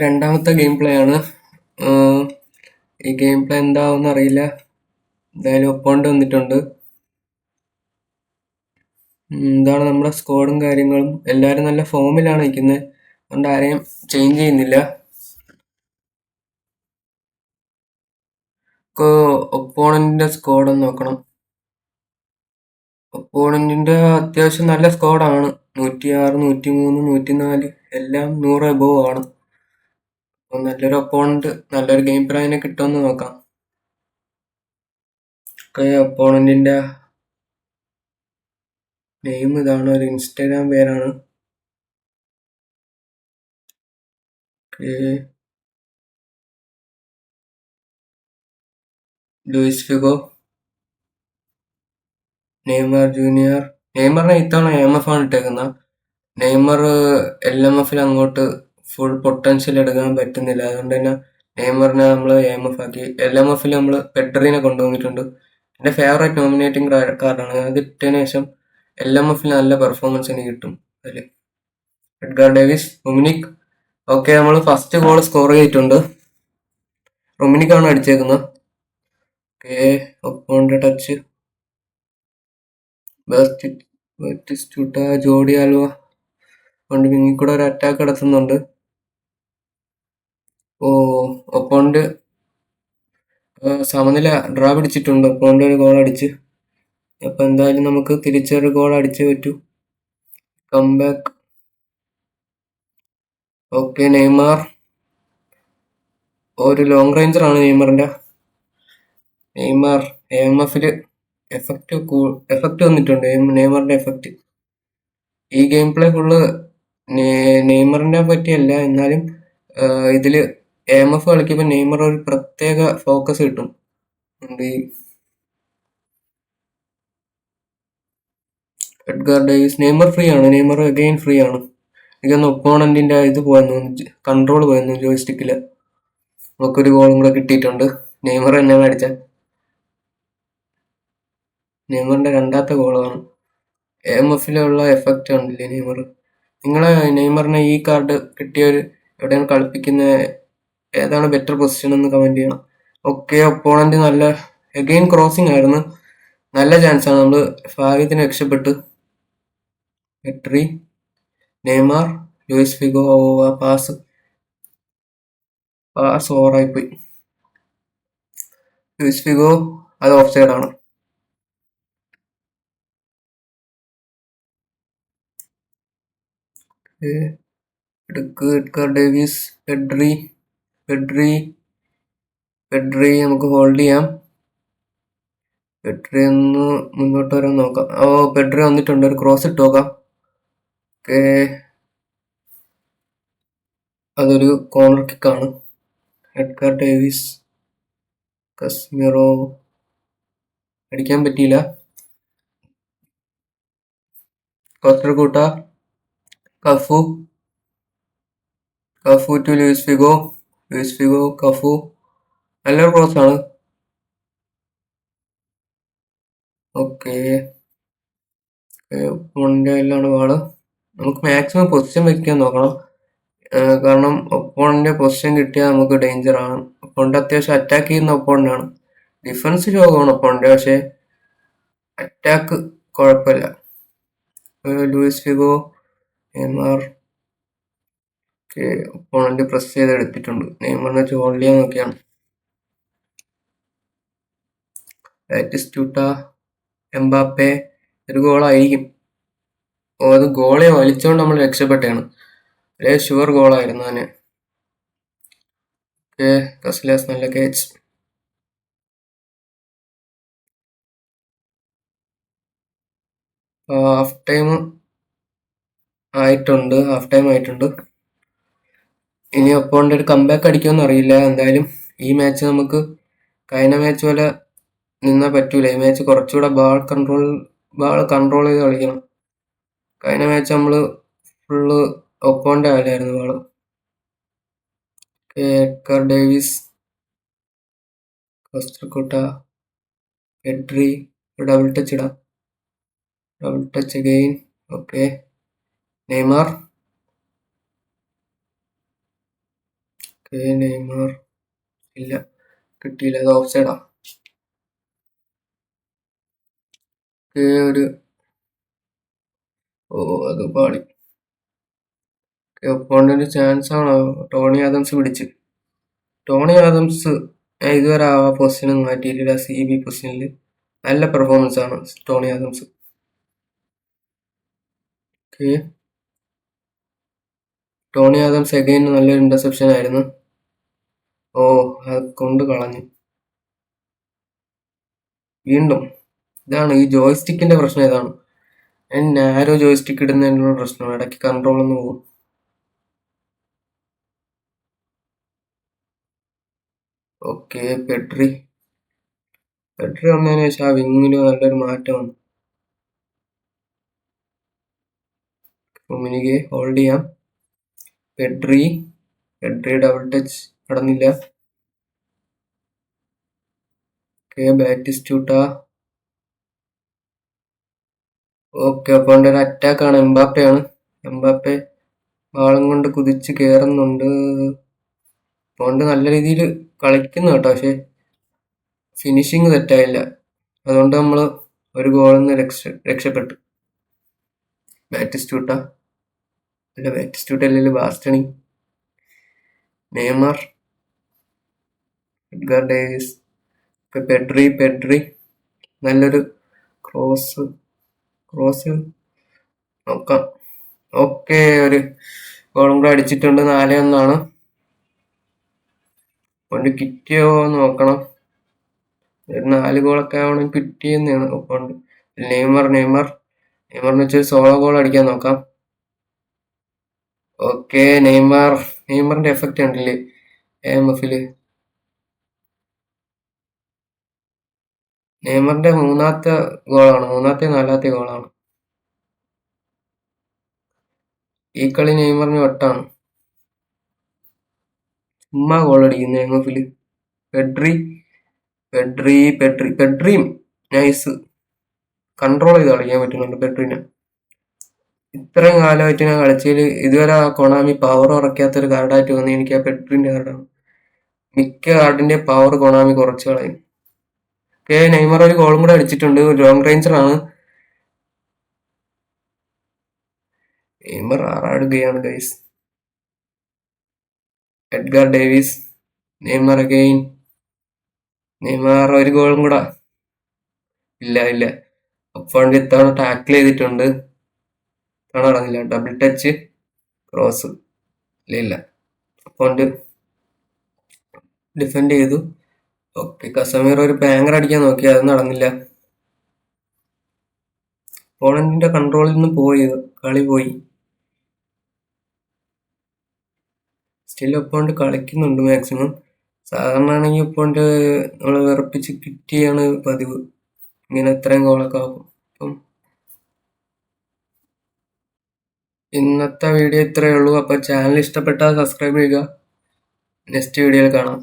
രണ്ടാമത്തെ game play ആണ്. ആഹ് ഈ ഗെയിം പ്ലേ എന്താവുമെന്ന് അറിയില്ല. എന്തായാലും ഒപ്പോണ്ട് വന്നിട്ടുണ്ട്. ഇതാണ് നമ്മുടെ സ്ക്വാഡും കാര്യങ്ങളും. എല്ലാവരും നല്ല ഫോമിലാണ് നിൽക്കുന്നത്. അതുകൊണ്ട് ആരെയും ചേഞ്ച് ചെയ്യുന്നില്ല. ഒപ്പോണന്റിന്റെ സ്ക്വാഡ് ഒന്ന് നോക്കണം. ഒപ്പോണന്റിന്റെ അത്യാവശ്യം നല്ല സ്ക്വാഡാണ്. 106, 103, 104 എല്ലാം 100 എബോവ് ആണ്. അപ്പോൾ നല്ലൊരു ഒപ്പോണന്റ്, നല്ലൊരു ഗെയിം പ്ലാനെ കിട്ടുമെന്ന് നോക്കാം. ഒപ്പോണന്റിന്റെ നെയിം ഇതാണ്, ഒരു ഇൻസ്റ്റാഗ്രാം പേരാണ്. Luis Figo, Neymar junior. നെയ്മറിനെ ഇത്തവണ എം എഫ് ആണ് ഇട്ടേക്കുന്നത്. നെയ്മർ LMF അങ്ങോട്ട് ഫുൾ പൊട്ടൻഷ്യൽ എടുക്കാൻ പറ്റുന്നില്ല. അതുകൊണ്ട് തന്നെ നെയ്മറിനെ നമ്മൾ എം എഫ് ആക്കി. LMF നമ്മൾ പെഡ്രിനെ കൊണ്ടുവന്നിട്ടുണ്ട്. എൻ്റെ ഫേവറേറ്റ് നോമിനേറ്റിംഗ് കാർഡാണ്. അത് ഇട്ടതിന് ശേഷം LMF നല്ല പെർഫോമൻസ് എനിക്ക് കിട്ടും. അതിൽ എഡ്ഗാർ ഡേവിസ്, റൊമിനിക്. ഓക്കെ, നമ്മൾ ഫസ്റ്റ് ഗോൾ സ്കോർ ചെയ്തിട്ടുണ്ട്. റൊമിനിക്കാണ് അടിച്ചേക്കുന്നത്. ഓക്കെ, ഒപ്പോണ്ട് ടച്ച്, ബെർട്ടിസ്റ്റൂട്ട, ജോഡി ആൽവ കൊണ്ട് പിന്നിൽ കൂടെ ഒരു അറ്റാക്ക് നടത്തുന്നുണ്ട്. ഒപ്പോണ്ട് സമനില ഡ്രാ പിടിച്ചിട്ടുണ്ട്. ഒപ്പോണ്ട് ഒരു ഗോൾ അടിച്ച്. അപ്പൊ എന്തായാലും നമുക്ക് തിരിച്ചൊരു ഗോൾ അടിച്ചേ പറ്റൂ. കംബാക്ക്. ഓക്കെ, നെയ്മർ ഒരു ലോങ് റേഞ്ചറാണ്. നെയ്മർ AMF എഫക്റ്റ് വന്നിട്ടുണ്ട്. നെയ്മറിന്റെ എഫക്റ്റ്. ഈ ഗെയിം പ്ലേ ഫുള്ള് നെയ്മറിനെ പറ്റിയല്ല, എന്നാലും ഇതില് AMF കളിക്കുമ്പോൾ നെയ്മർ ഒരു പ്രത്യേക ഫോക്കസ് കിട്ടും. എഡ്ഗാർ ഡേവിസ്, നെയ്മർ ഫ്രീ ആണ്. നെയ്മർ അഗെയിൻ ഫ്രീ ആണ്. എനിക്കൊന്ന് ഒപ്പോണന്റിന്റെ ഇത് പോയെന്നു, കൺട്രോൾ പോയെന്നു ജോയിസ്റ്റിക്കില്. നമുക്കൊരു ഗോളും കൂടെ കിട്ടിയിട്ടുണ്ട്. നെയ്മർ തന്നെയാണ് അടിച്ച. നെയ്മറിന്റെ രണ്ടാമത്തെ ഗോളാണ്. AMFലുള്ള എഫക്റ്റ് ഉണ്ടല്ലേ നെയ്മർ. നിങ്ങളെ നെയ്മറിനെ ഈ കാർഡ് കിട്ടിയവർ എവിടെയാണ് കളിപ്പിക്കുന്ന, ഏതാണ് ബെറ്റർ പൊസിഷൻ എന്ന് കമന്റ് ചെയ്യണം. ഓക്കെ, ഒപ്പോണന്റ് നല്ല അഗെയിൻ ക്രോസിംഗ് ആയിരുന്നു. നല്ല ചാൻസാണ്. നമ്മൾ ഭാഗ്യത്തിന് രക്ഷപ്പെട്ട്. Pedri, Neymar, Luis Figo. Pass ഓവറായിപ്പോയി. ലൂയിസ് ഫിഗോ, അത് ഓഫ് സൈഡാണ്. എഡ്ഗാർ ഡേവിസ്, പെഡ്രി നമുക്ക് ഹോൾഡ് ചെയ്യാം. പെഡ്രി ഒന്ന് മുന്നോട്ട് വരാൻ നോക്കാം. പെഡ്രി വന്നിട്ടുണ്ട്. ഒരു ക്രോസ് ഇട്ട് നോക്കാം. ഓക്കെ, അതൊരു കോർണർ കിക്കാണ്. എഡ്ഗാർ ഡേവിസ്, കസ്മിറോ, അടിക്കാൻ പറ്റിയില്ല. Costacurta, Cafu to Luis Figo, Cafu. നല്ലൊരു ക്രോസ് ആണ്. ഓക്കെ, ഒപ്പോണിന്റെ കയ്യിലാണ് വാള്. നമുക്ക് മാക്സിമം പൊസിഷൻ വെക്കാൻ നോക്കണം. കാരണം ഒപ്പോണിന്റെ പൊസിഷൻ കിട്ടിയാൽ നമുക്ക് ഡേഞ്ചർ ആണ്. ഒപ്പോണിന്റെ അത്യാവശ്യം അറ്റാക്ക് ചെയ്യുന്ന ഒപ്പോണിനാണ്. ഡിഫൻസ് രോഗമാണ് ഒപ്പോണിന്റെ, പക്ഷെ അറ്റാക്ക് കുഴപ്പമില്ല. Luis Figo, Neymar. Opponent press ചെയ്ത് എടുത്തിട്ടുണ്ട്. നെയ്മറിനെ ഹോൾഡ് ചെയ്യാൻ നോക്കിയാണ്. Batistuta, Mbappe. ഒരു ഗോളായിരിക്കും. അത് ഗോളെ വലിച്ചുകൊണ്ട് നമ്മൾ രക്ഷപ്പെട്ടാണ്. ഷുവർ ഗോളായിരുന്നു അതിന്. കസ്ലാസ് നല്ല ക്യാച്ച്. ഹാഫ് ടൈം ആയിട്ടുണ്ട്. ഇനി ഒപ്പോണ്ട് ഒരു കംബാക്ക് അടിക്കുമെന്ന് അറിയില്ല. എന്തായാലും ഈ മാച്ച് നമുക്ക് കഴിഞ്ഞ മാച്ച് പോലെ നിന്നാ പറ്റൂല. ഈ മാച്ച് കുറച്ചുകൂടെ ബാൾ കൺട്രോൾ ചെയ്ത് കളിക്കണം. കഴിഞ്ഞ മാച്ച് നമ്മള് ഫുള്ള് ഒപ്പോണ്ട് ആലായിരുന്നു ball. Edgar Davids, Costacurta, Pedri. Double touch ഇടാം. Double touch again. Okay, Neymar. Neymar ഇല്ല, കിട്ടിയില്ല. അത് ഓഫ് സൈഡാ. ഒരു അത് പാളി. ഒപ്പോണ്ടന്റ് ചാൻസ് ആണോ? ടോണി ആദംസ് പിടിച്ച്. ടോണി ആദംസ് ഇതുവരെ ആ പൊസിഷനും മാറ്റിയിട്ടില്ല. CB പൊസിഷനിൽ നല്ല പെർഫോമൻസ് ആണ് Tony Adams. Tony Adams again നല്ലൊരു ഇന്റർസെപ്ഷൻ ആയിരുന്നു. അത് കൊണ്ട് കളഞ്ഞു. വീണ്ടും ഇതാണ് ഈ ജോയ്സ്റ്റിക്കിന്റെ പ്രശ്നം. ഇതാണ് നാരോ ജോയ്സ്റ്റിക്ക് ഇടുന്നതിനുള്ള പ്രശ്നം. ഇടയ്ക്ക് കൺട്രോൾ ഒന്ന് പോകും. പെഡ്രി വന്നതിന് ശേഷം ആ വിങ്ങിന് നല്ലൊരു മാറ്റം വന്നു. മുനികെ ഹോൾഡ് ചെയ്യാം. പെഡ്രി ഡബിൾ ടച്ച് നടന്നില്ല. ബാറ്റിസ്റ്റൂട്ട. അപ്പോൾ ഒരു അറ്റാക്കാണ്. എംബാപ്പെ ബാളും കൊണ്ട് കുതിച്ച് കയറുന്നുണ്ട്. പോണ്ട് നല്ല രീതിയിൽ കളിക്കുന്നു കേട്ടോ, പക്ഷെ ഫിനിഷിങ് തെറ്റായില്ല. അതുകൊണ്ട് നമ്മൾ ഒരു ഗോളിൽ നിന്ന് രക്ഷപ്പെട്ടു. ബാറ്റിസ്റ്റൂട്ട അല്ലെങ്കിൽ ബാസ്റ്റണി. നെയ്മർ, എഡ്ഗർ ഡേവിസ്, പെഡ്രി നല്ലൊരു ക്രോസ് നോക്കാം. ഒരു ഗോളും കൂടെ അടിച്ചിട്ടുണ്ട്. 4-1. കൊണ്ട് കിട്ടിയോ നോക്കണം. ഒരു 4 ഗോളൊക്കെ ആവണം കിട്ടിയെന്നാണ്. ഒപ്പം നെയ്മറിന് വെച്ചൊരു സോളോ ഗോൾ അടിക്കാൻ നോക്കാം. നെയ്മറിന്റെ എഫക്റ്റ് ഉണ്ടല്ലേ AMFല്. നെയ്മറിന്റെ മൂന്നാമത്തെ നാലാമത്തെ ഗോളാണ്. ഈ കളി നെയ്മറിന് വട്ടാണ്. ചുമ്മാ ഗോൾ അടിക്കുന്നു AMFല്. പെഡ്രിയും നൈസ് കൺട്രോൾ ചെയ്ത് കളിക്കാൻ പറ്റുന്നുണ്ട് പെഡ്രിനെ. ഇത്രയും കാലമായിട്ട് ഞാൻ കളിച്ചതിൽ ഇതുവരെ കൊണാമി പവർ ഉറക്കാത്തൊരു കാർഡായിട്ട് വന്ന് എനിക്ക് ആ പെഡ്രിന്റെ കാർഡാണ്. മിക്ക കാർഡിന്റെ പവർ കൊണാമി കുറച്ച് കളയും. നെയ്മർ ഒരു ഗോളും കൂടെ അടിച്ചിട്ടുണ്ട്. ലോങ് റേഞ്ചറാണ്. നെയ്മർ ആറാടുകയാണ് guys. Edgar Davids, Neymar again. Neymar ഒരു ഗോളും കൂടെ. ഇല്ല. അപ്പോൾ ഇത്തവണ ടാക്കിൾ ചെയ്തിട്ടുണ്ട്. നടന്നില്ല. ഡബിൾ ടച്ച് ക്രോസ് ഇല്ല. അപ്പോൾ ഡിഫെൻഡ് ചെയ്തു. കസമീർ ഒരു ബാങ്കർ അടിക്കാൻ നോക്കി, അത് നടന്നില്ല. ഓപ്പണന്റിന്റെ കൺട്രോളിൽ നിന്ന് കളി പോയി. സ്റ്റിൽ ഒപ്പോണ്ട് കളിക്കുന്നുണ്ട് മാക്സിമം. സാധാരണ ആണെങ്കിൽ ഒപ്പോണ്ട് നമ്മളെ വിറപ്പിച്ച് കിട്ടിയാണ് പതിവ്. ഇങ്ങനെ ഇത്രയും ഗോളൊക്കെ ആകും. അപ്പം ഇന്നത്തെ വീഡിയോ ഇത്രയേ ഉള്ളൂ. അപ്പോൾ ചാനൽ ഇഷ്ടപ്പെട്ടാൽ സബ്സ്ക്രൈബ് ചെയ്യുക. നെക്സ്റ്റ് വീഡിയോയിൽ കാണാം.